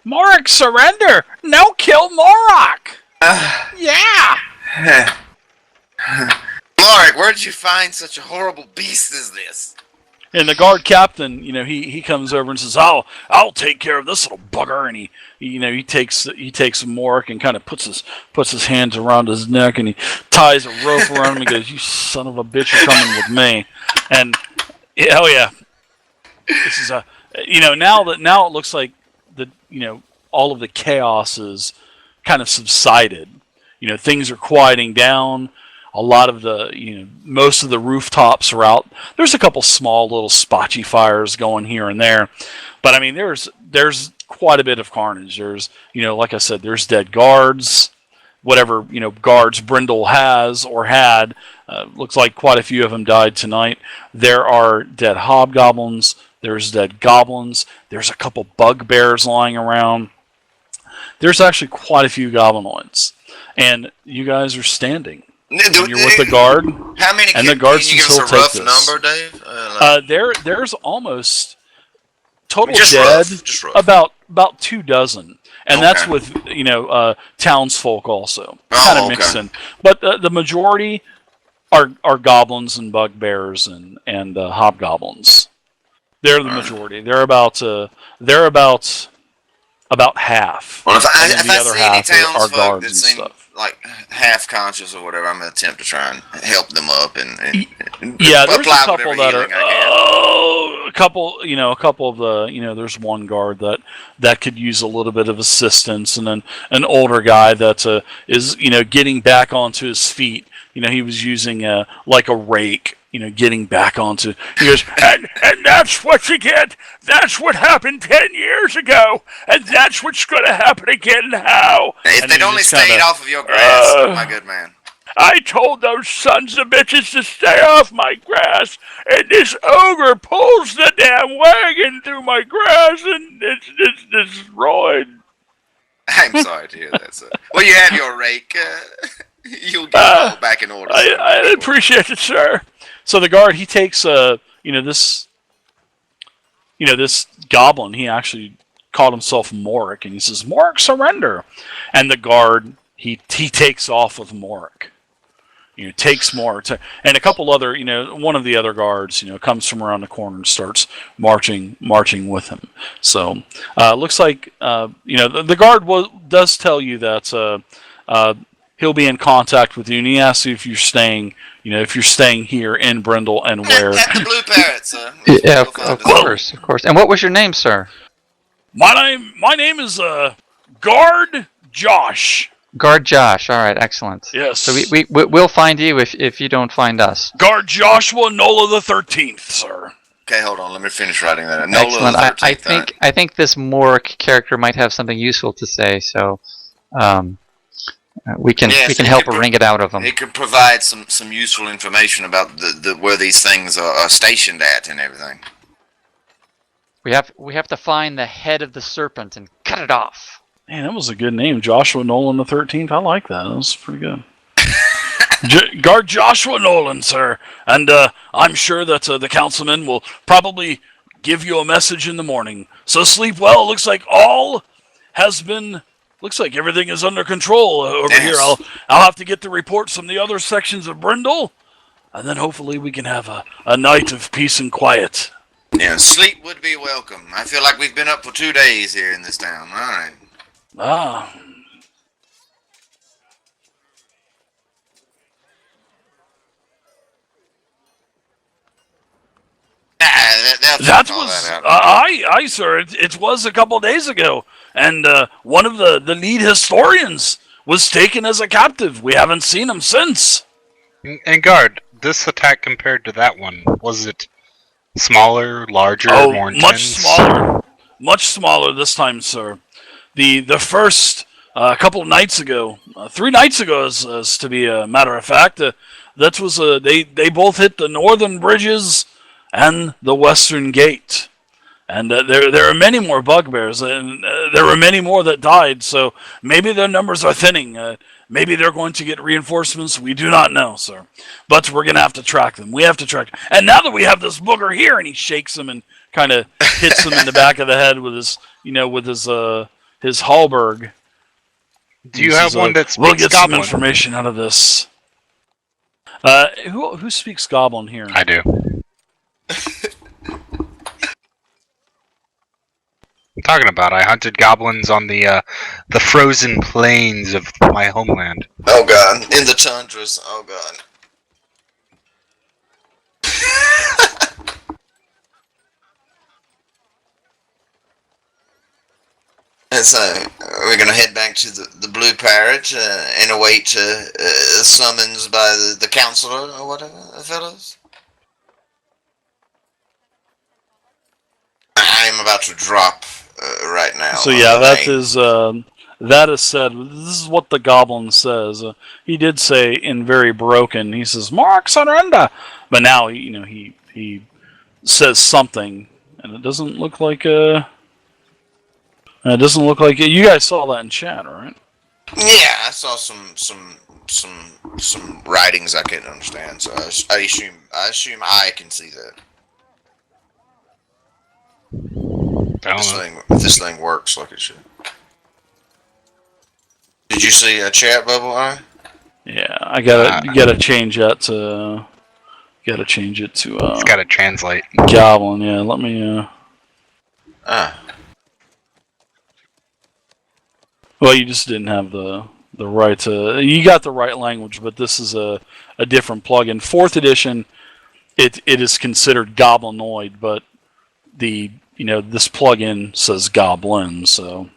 Morik, surrender! No, kill Morik! Yeah! Morik, where'd you find such a horrible beast as this? And the guard captain, he comes over and says, "I'll take care of this little bugger." And he takes Morik and kind of puts his hands around his neck and he ties a rope around him and goes, "You son of a bitch, you're coming with me." And hell yeah, this is now it looks like all of the chaos is kind of subsided. Things are quieting down. A lot of most of the rooftops are out. There's a couple small little spotchy fires going here and there, but I mean, there's quite a bit of carnage. There's, like I said, there's dead guards, whatever guards Brindle has or had. Looks like quite a few of them died tonight. There are dead hobgoblins. There's dead goblins. There's a couple bugbears lying around. There's actually quite a few goblinoids, and you guys are standing. You're with the guard. How many? And the guards can you give us a rough number, Dave? There's almost total just dead rough. about 24, and that's with townsfolk also kind of mixed in. But the majority are goblins and bugbears and hobgoblins. They're the majority. They're about half. Well, if I the other see half any townsfolk are guards that and seem stuff. like half conscious or whatever, I'm gonna attempt to try and help them up and yeah, there's a apply couple whatever that healing I can. a couple of the there's one guard that could use a little bit of assistance, and then an older guy that is getting back onto his feet. He was using like a rake. Getting back onto. He goes, and that's what you get. That's what happened 10 years ago, and that's what's going to happen again now. If they'd only stayed off of your grass, my good man. I told those sons of bitches to stay off my grass, and this ogre pulls the damn wagon through my grass, and it's destroyed. I'm sorry to hear that, sir. Well, you have your rake. You'll get it all back in order. I appreciate it, sir. So the guard, he takes this goblin. He actually called himself Morik, and he says, "Morik, surrender." And the guard, he takes off with Morik. Takes Morik, and a couple other, one of the other guards, comes from around the corner and starts marching with him. So looks like the guard does tell you that he'll be in contact with you, and he asks you if you're staying. If you're staying here in Brindle and where. At the Blue Parrot, sir. Yeah, of course. And what was your name, sir? My name is Guard Josh. Guard Josh. All right, excellent. Yes. So we'll find you if you don't find us. Guard Joshua Nola the 13th, sir. Okay, hold on. Let me finish writing that. Excellent. I think this Morik character might have something useful to say. So. We can help wring it out of them. It could provide some useful information about the where these things are stationed at and everything. We have to find the head of the serpent and cut it off. Man, that was a good name, Joshua Nolan the 13th. I like that. That was pretty good. Guard Joshua Nolan, sir, and I'm sure that the councilman will probably give you a message in the morning. So sleep well. Looks like all has been. Looks like everything is under control over here. I'll have to get the reports from the other sections of Brindle, and then hopefully we can have a night of peace and quiet. Yeah, sleep would be welcome. I feel like we've been up for 2 days here in this town. All right. That was aye, sir. It was a couple days ago, and one of the lead historians was taken as a captive. We haven't seen him since. And guard, this attack compared to that one, was it smaller, larger, more intense? Much smaller this time, sir. The first couple of nights ago, 3 nights ago, as to be a matter of fact, that was they both hit the northern bridges and the western gate. And there are many more bugbears, and there were many more that died, so maybe their numbers are thinning. Maybe they're going to get reinforcements. We do not know, sir. But we're going to have to track them. We have to track them. And now that we have this booger here, and he shakes him and kind of hits him in the back of the head with his, his halberd. Do you have one that speaks We'll get Goblin? some information out of this. Who speaks Goblin here? I do. I'm talking about. I hunted goblins on the frozen plains of my homeland. Oh god, in the tundras. Oh god. And so we're gonna head back to the Blue Parrot and await summons by the counselor or whatever, fellows. I am about to drop right now. So yeah, that is said. This is what the Goblin says. He did say in very broken. He says, "Mark, surrender," but now he says something, and it doesn't look like It doesn't look like it. You guys saw that in chat, right? Yeah, I saw some writings I couldn't understand, so I assume I can see that. If this thing works like it should. Did you see a chat bubble? Yeah, I gotta change that to. Gotta change it to. It's gotta translate. Goblin. Yeah, let me. Well, you just didn't have the right. You got the right language, but this is a different plugin. 4th edition, it is considered Goblinoid, but this plugin says Goblin. So,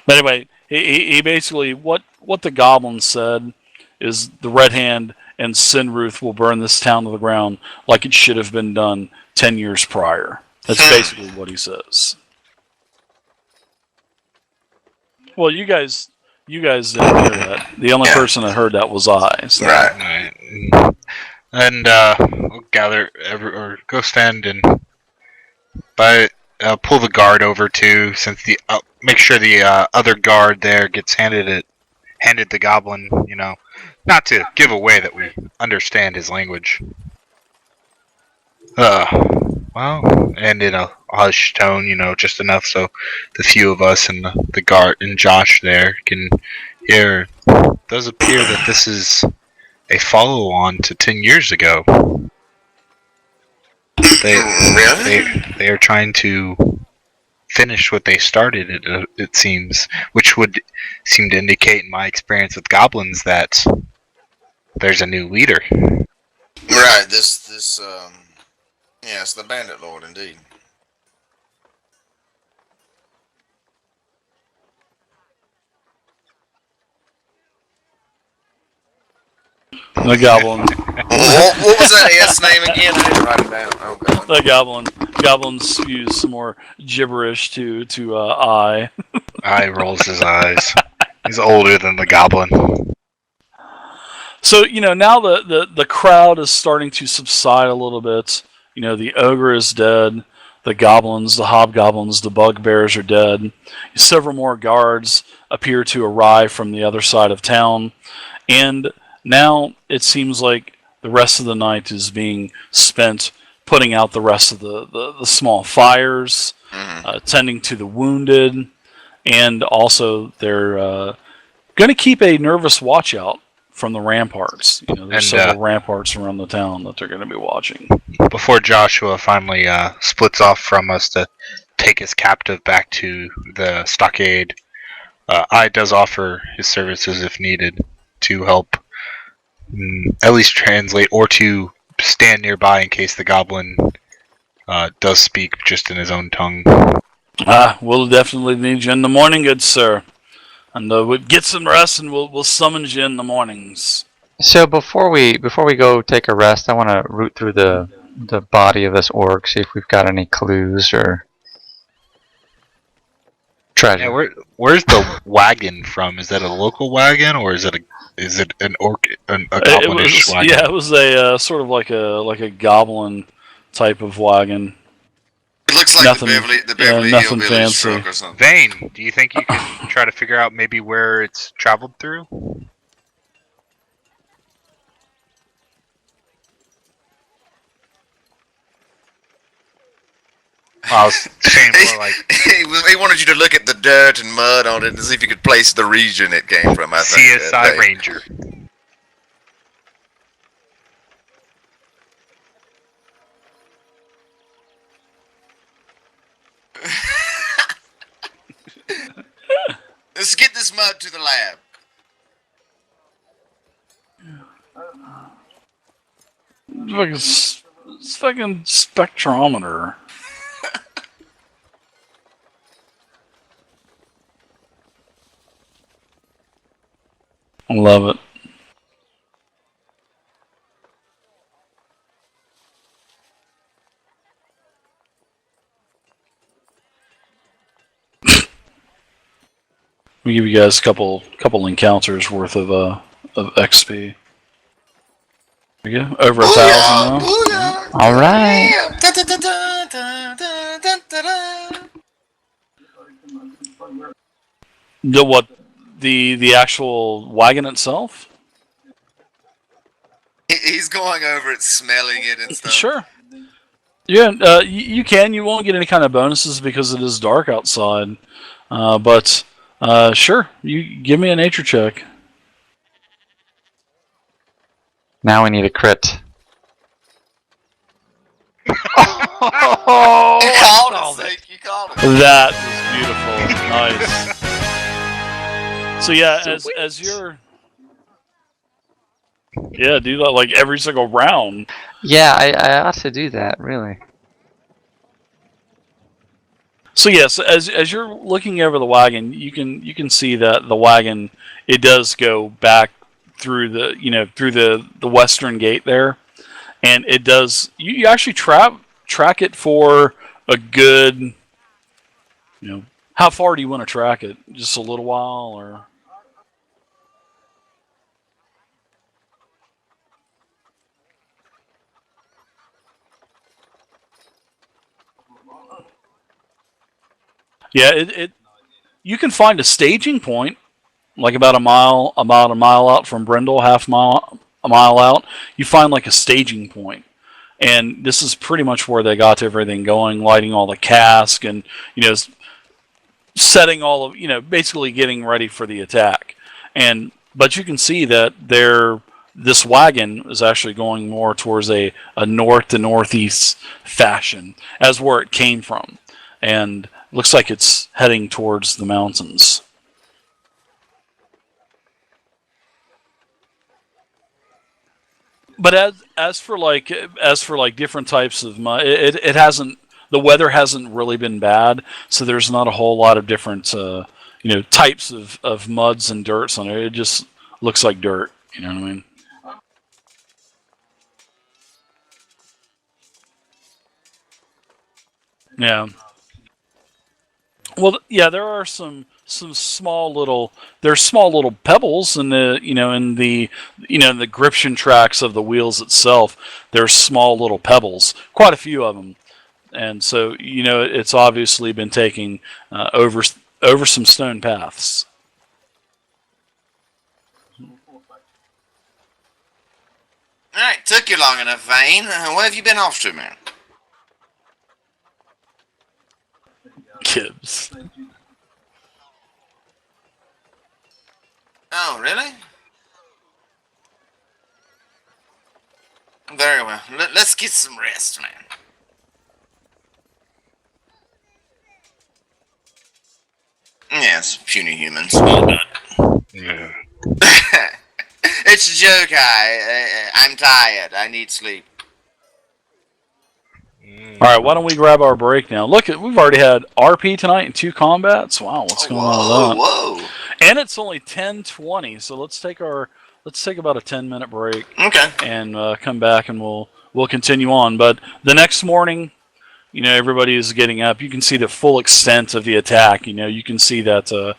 but anyway, he basically what the Goblin said is the Red Hand and Sinruth will burn this town to the ground like it should have been done 10 years prior. That's basically what he says. Well, you guys didn't hear that. The only person that heard that was I. So. Right. And we'll gather or go stand and pull the guard over too, since make sure the other guard there gets handed the goblin. Not to give away that we understand his language. Well, and in a hushed tone, just enough so the few of us and the guard and Josh there can hear. It does appear that this is a follow-on to 10 years ago. They are trying to finish what they started, it seems, which would seem to indicate, in my experience with goblins, that there's a new leader. Right. It's the Bandit Lord, indeed. The Goblin. What was that S name again? I didn't write it down. Oh god. The Goblin spews some more gibberish to I. I rolls his eyes. He's older than the goblin. So now the crowd is starting to subside a little bit. The ogre is dead. The goblins, the hobgoblins, the bugbears are dead. Several more guards appear to arrive from the other side of town, and now it seems like the rest of the night is being spent putting out the rest of the small fires, tending to the wounded, and also they're going to keep a nervous watch out from the ramparts. There's several ramparts around the town that they're going to be watching. Before Joshua finally splits off from us to take his captive back to the stockade, I does offer his services if needed to help at least translate or to stand nearby in case the goblin does speak just in his own tongue. We'll definitely need you in the morning, good sir. And we'll get some rest, and we'll summon you in the mornings. So before we go take a rest, I want to root through the body of this orc, see if we've got any clues or treasure. Yeah, where's the wagon from? Is that a local wagon, or is it an orc, a goblinish wagon? Yeah, it was a sort of like a goblin type of wagon. It looks like the Beverly nothing Hillbillies fancy. truck or something. Vayne, do you think you can try to figure out maybe where it's traveled through? I was saying more like He wanted you to look at the dirt and mud on it and see if you could place the region it came from. I think. CSI Ranger. Let's get this mud to the lab. It's fucking spectrometer. I love it. We give you guys a couple encounters worth of XP. There you go. Over 1,000 now. Booyah! All right. Yeah. Da, da, da, da, da, da, da, da, da. The actual wagon itself? He's going over it, smelling it and stuff. Sure. Yeah, you can. You won't get any kind of bonuses because it is dark outside. But sure, you give me a nature check. Now we need a crit. You called it. You called it. That was beautiful. Nice. So yeah, as you're, do that like every single round. Yeah, I ought to do that, really. So yes, as you're looking over the wagon, you can see that the wagon, it does go back through the western gate there, and it does. You actually track it for a good. How far do you want to track it? Just a little while, or? Yeah, you can find a staging point, like about a mile out from Brindle, a mile out. You find like a staging point, and this is pretty much where they got everything going, lighting all the cask, and setting all of basically getting ready for the attack. But you can see that this wagon is actually going more towards a north to northeast fashion as where it came from, and looks like it's heading towards the mountains. But as for different types of mud, it hasn't. The weather hasn't really been bad, so there's not a whole lot of different types of muds and dirts on it. It just looks like dirt. You know what I mean? Yeah. Well, yeah, there are some small little pebbles in the gription tracks of the wheels itself. There's small little pebbles, quite a few of them, and so it's obviously been taking over some stone paths. All right, took you long enough, Vayne. Where have you been off to, man? Kids. Oh, really? Very well. Let's get some rest, man. Yes, puny humans. Yeah. It's a joke, I'm tired. I need sleep. All right, why don't we grab our break now? Look, we've already had RP tonight and 2 combats. Wow, what's going on with that? Whoa! And it's only 10:20, so let's take about a 10-minute break. Okay. And come back, and we'll continue on. But the next morning, everybody is getting up. You can see the full extent of the attack. You can see that the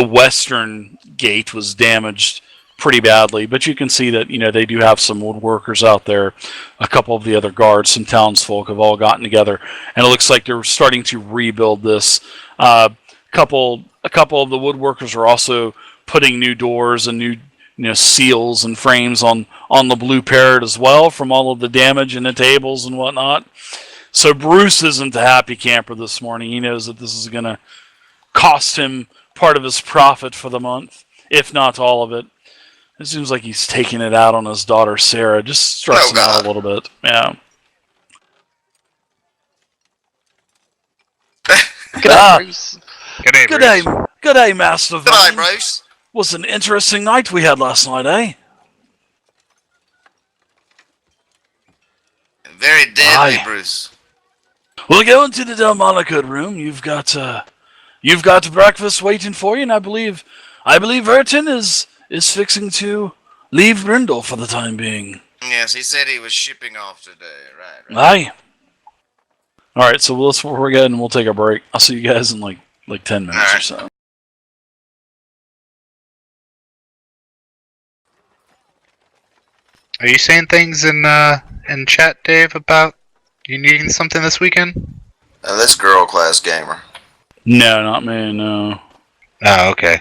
western gate was damaged pretty badly, but you can see that they do have some woodworkers out there. A couple of the other guards, some townsfolk, have all gotten together, and it looks like they're starting to rebuild this. A couple of the woodworkers are also putting new doors and new seals and frames on the Blue Parrot as well from all of the damage in the tables and whatnot. So Bruce isn't the happy camper this morning. He knows that this is going to cost him part of his profit for the month, if not all of it. It seems like he's taking it out on his daughter Sarah, just stressing out a little bit. Yeah. Good day, Bruce. Good day, Good Bruce. day, good day, Master Good night, Vayne. Bruce. Was an interesting night we had last night, eh? Very deadly, Aye. Bruce. We'll go into the Delmonico room. You've got breakfast waiting for you, and I believe Verton is fixing to leave Brindle for the time being. Yes, he said he was shipping off today. Right. Aye. All right, so let's we're good, and we'll take a break. I'll see you guys in like 10 minutes All or right. so. Are you saying things in chat, Dave, about you needing something this weekend? This girl class gamer. No, not me. No. Oh, okay.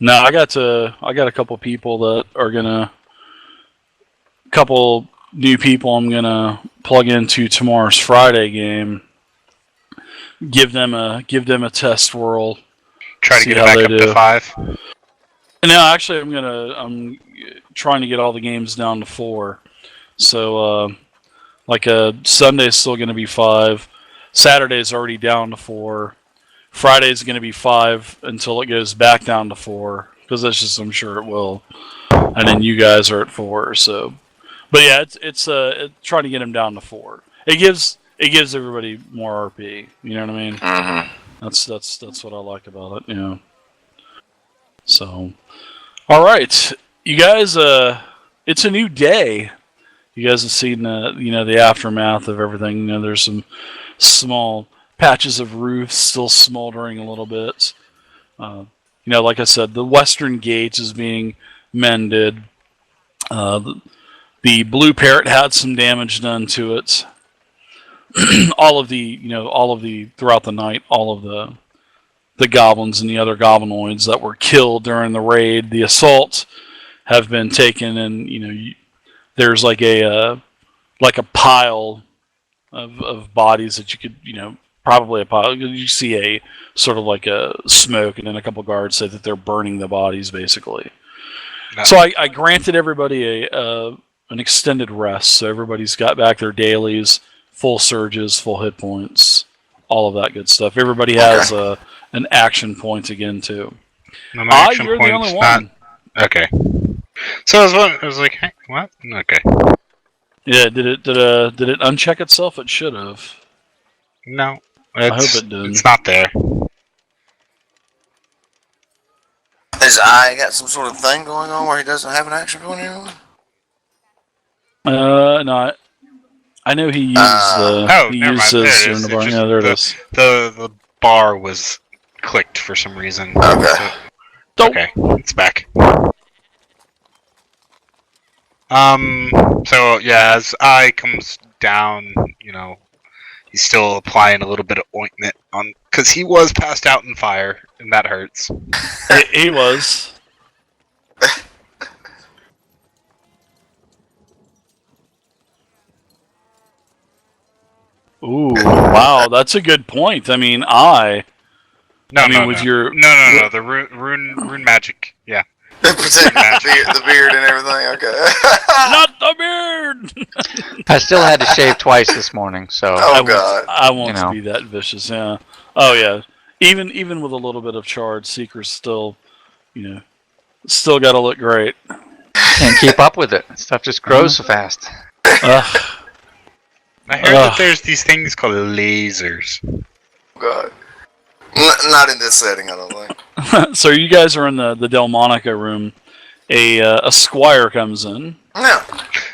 No, I got a couple people that are couple new people I'm gonna plug into tomorrow's Friday game. Give them a test whirl. Try to See get it how back they up do. to 5. No, actually, I'm trying to get all the games down to 4. So, Sunday's still going to be 5. Saturday's already down to 4. Friday's going to be 5 until it goes back down to 4, because that's just, I'm sure it will. And then you guys are at 4. So, but yeah, it's trying to get them down to 4. It gives everybody more RP. You know what I mean? Mm-hmm. That's what I like about it. You know. So, all right, you guys. It's a new day. You guys have seen the aftermath of everything. You know, there's some small patches of roof still smoldering a little bit. Like I said, the western gate is being mended. The blue parrot had some damage done to it. all of the throughout the night, all of the goblins and the other goblinoids that were killed during the raid, the assault, have been taken, and there's like a pile of bodies that you could, probably a pile. You see a sort of like a smoke, and then a couple guards say that they're burning the bodies, basically. No. So I granted everybody an extended rest, so everybody's got back their dailies, full surges, full hit points, all of that good stuff. Everybody has an action point again too. No, my action you're the point's only one. not. Okay. So I was like, hey, what? Okay. Yeah, did it uncheck itself? It should have. No. I hope it did. It's not there. His eye got some sort of thing going on where he doesn't have an action point anymore? No, I know he used he never used mind. his There it is. bar. It just- Yeah, there it is. The bar was clicked for some reason. Okay. Okay, it's back. So yeah, as eye comes down, he's still applying a little bit of ointment on, because he was passed out in fire, and that hurts. He was. Ooh, wow, that's a good point. I mean, No, your no, the rune magic. Yeah. Protect the beard and everything. Okay. not the beard. I still had to shave twice this morning, so Oh, God. I won't You know. be that vicious. Yeah. Oh yeah. Even with a little bit of charred, Seeker's still, still got to look great. can't keep up with it. Stuff just grows so fast. Ugh. I heard that there's these things called lasers. God. Not in this setting, I don't think. So you guys are in the Delmonica room. A squire comes in. No.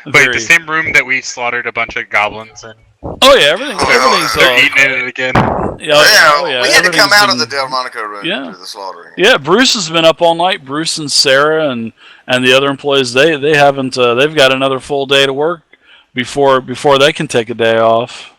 Wait, the same room that we slaughtered a bunch of goblins in? Oh yeah, everything's They're eating it again. yeah, We had to come everything's out of been- the Delmonico room Yeah. to do the slaughtering. Yeah, Bruce has been up all night. Bruce and Sarah and the other employees, they haven't. They've got another full day to work before they can take a day off.